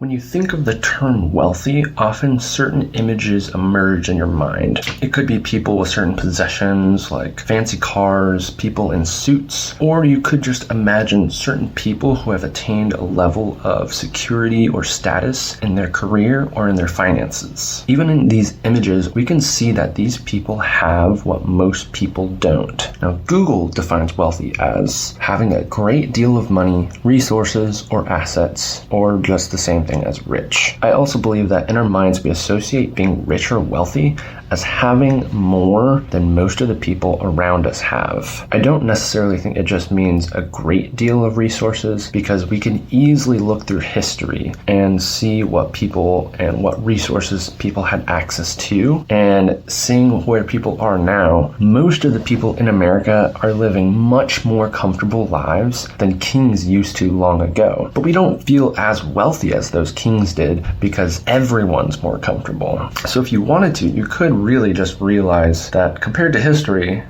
When you think of the term wealthy, often certain images emerge in your mind. It could be people with certain possessions like fancy cars, people in suits, or you could just imagine certain people who have attained a level of security or status in their career or in their finances. Even in these images, we can see that these people have what most people don't. Now, Google defines wealthy as having a great deal of money, resources, or assets, or just the same thing as rich. I also believe that in our minds we associate being rich or wealthy as having more than most of the people around us have. I don't necessarily think it just means a great deal of resources, because we can easily look through history and see what people and what resources people had access to, and seeing where people are now. Most of the people in America are living much more comfortable lives than kings used to long ago. But we don't feel as wealthy as those kings did because everyone's more comfortable. So if you wanted to, you could really just realize that compared to history,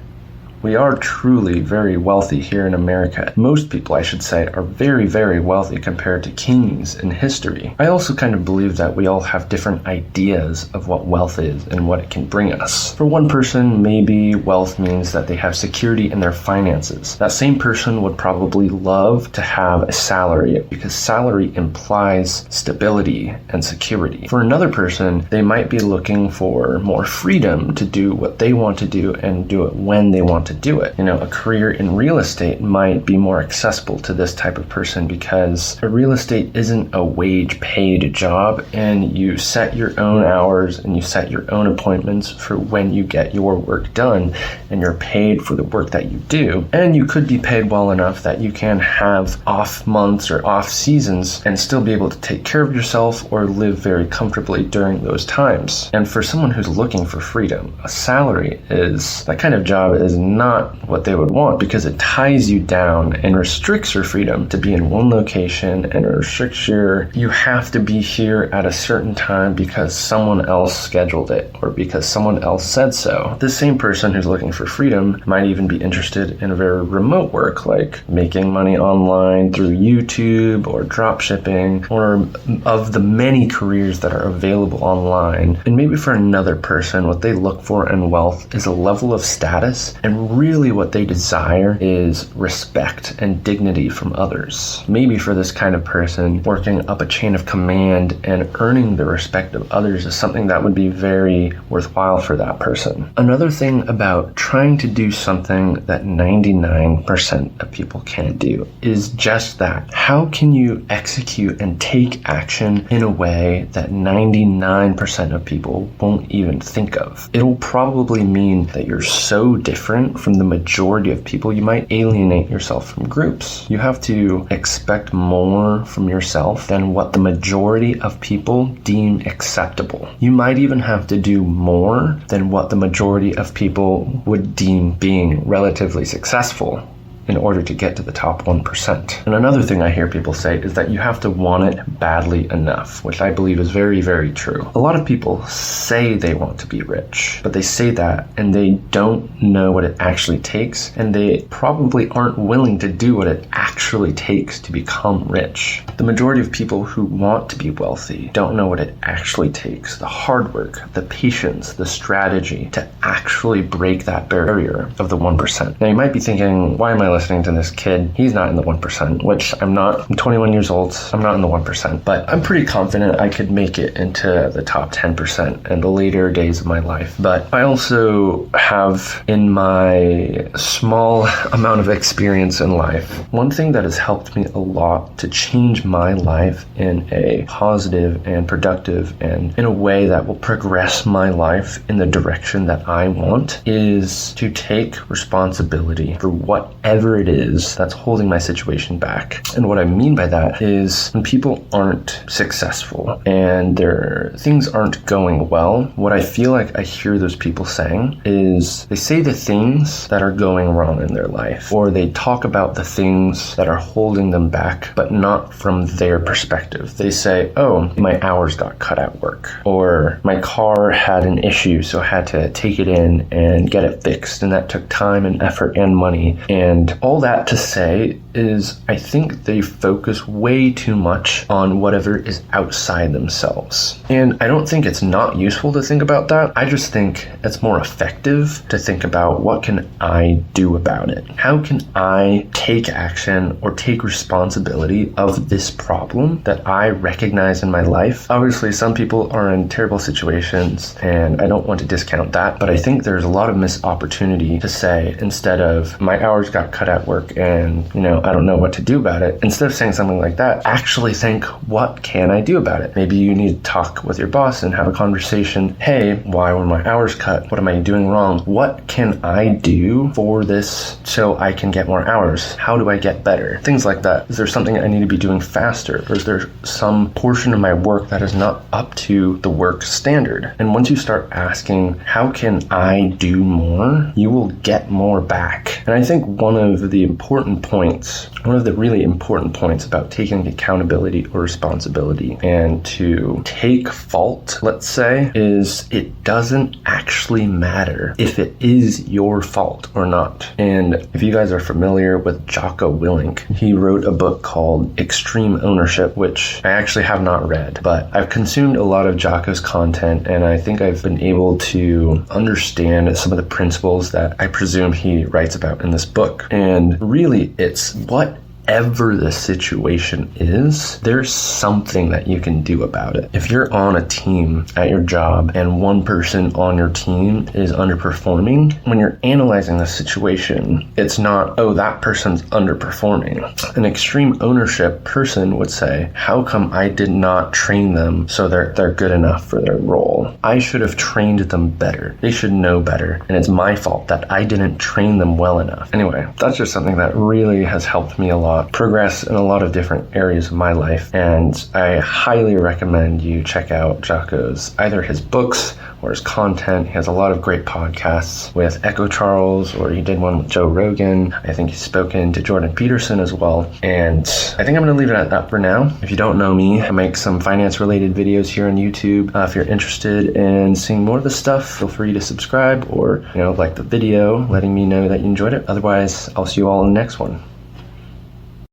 we are truly very wealthy here in America. Most people, I should say, are very, very wealthy compared to kings in history. I also kind of believe that we all have different ideas of what wealth is and what it can bring us. For one person, maybe wealth means that they have security in their finances. That same person would probably love to have a salary because salary implies stability and security. For another person, they might be looking for more freedom to do what they want to do and do it when they want to do it. A career in real estate might be more accessible to this type of person because a real estate isn't a wage paid job, and you set your own hours and you set your own appointments for when you get your work done, and you're paid for the work that you do. And you could be paid well enough that you can have off months or off seasons and still be able to take care of yourself or live very comfortably during those times. And for someone who's looking for freedom, a salary is that kind of job is not what they would want, because it ties you down and restricts your freedom to be in one location, and it restricts you have to be here at a certain time because someone else scheduled it or because someone else said so. The same person who's looking for freedom might even be interested in very remote work, like making money online through YouTube or drop shipping, or of the many careers that are available online. And maybe for another person, what they look for in wealth is a level of status, and really what they desire is respect and dignity from others. Maybe for this kind of person, working up a chain of command and earning the respect of others is something that would be very worthwhile for that person. Another thing about trying to do something that 99% of people can't do is just that. How can you execute and take action in a way that 99% of people won't even think of? It'll probably mean that you're so different from the majority of people, you might alienate yourself from groups. You have to expect more from yourself than what the majority of people deem acceptable. You might even have to do more than what the majority of people would deem being relatively successful in order to get to the top 1%. And another thing I hear people say is that you have to want it badly enough, which I believe is very, very true. A lot of people say they want to be rich, but they say that and they don't know what it actually takes, and they probably aren't willing to do what it actually takes to become rich. The majority of people who want to be wealthy don't know what it actually takes, the hard work, the patience, the strategy to actually break that barrier of the 1%. Now you might be thinking, why am I listening to this kid? He's not in the 1%, which I'm not. I'm 21 years old. I'm not in the 1%, but I'm pretty confident I could make it into the top 10% in the later days of my life. But I also have, in my small amount of experience in life, one thing that has helped me a lot to change my life in a positive and productive and in a way that will progress my life in the direction that I want is to take responsibility for whatever it is that's holding my situation back. And what I mean by that is when people aren't successful and their things aren't going well, what I feel like I hear those people saying is they say the things that are going wrong in their life, or they talk about the things that are holding them back, but not from their perspective. They say, oh, my hours got cut at work, or my car had an issue, so I had to take it in and get it fixed, and that took time and effort and money, and And all that to say is I think they focus way too much on whatever is outside themselves. And I don't think it's not useful to think about that. I just think it's more effective to think about what can I do about it? How can I take action or take responsibility of this problem that I recognize in my life? Obviously, some people are in terrible situations, and I don't want to discount that, but I think there's a lot of missed opportunity to say, instead of my hours got cut at work and, I don't know what to do about it, instead of saying something like that, actually think, what can I do about it? Maybe you need to talk with your boss and have a conversation. Hey, why were my hours cut? What am I doing wrong? What can I do for this so I can get more hours? How do I get better? Things like that. Is there something I need to be doing faster? Or is there some portion of my work that is not up to the work standard? And once you start asking, how can I do more? You will get more back. And I think one of the really important points about taking accountability or responsibility and to take fault, let's say, is it doesn't actually matter if it is your fault or not. And if you guys are familiar with Jocko Willink, he wrote a book called Extreme Ownership, which I actually have not read, but I've consumed a lot of Jocko's content, and I think I've been able to understand some of the principles that I presume he writes about in this book. And really, it's whatever the situation is, there's something that you can do about it. If you're on a team at your job and one person on your team is underperforming, when you're analyzing the situation, it's not, oh, that person's underperforming. An extreme ownership person would say, how come I did not train them so they're good enough for their role? I should have trained them better. They should know better. And it's my fault that I didn't train them well enough. Anyway, that's just something that really has helped me a lot progress in a lot of different areas of my life, and I highly recommend you check out Jocko's, either his books or his content. He has a lot of great podcasts with Echo Charles, or he did one with Joe Rogan. I think he's spoken to Jordan Peterson as well, and I think I'm going to leave it at that for now. If you don't know me, I make some finance related videos here on YouTube. If you're interested in seeing more of this stuff, feel free to subscribe or like the video, letting me know that you enjoyed it. Otherwise, I'll see you all in the next one.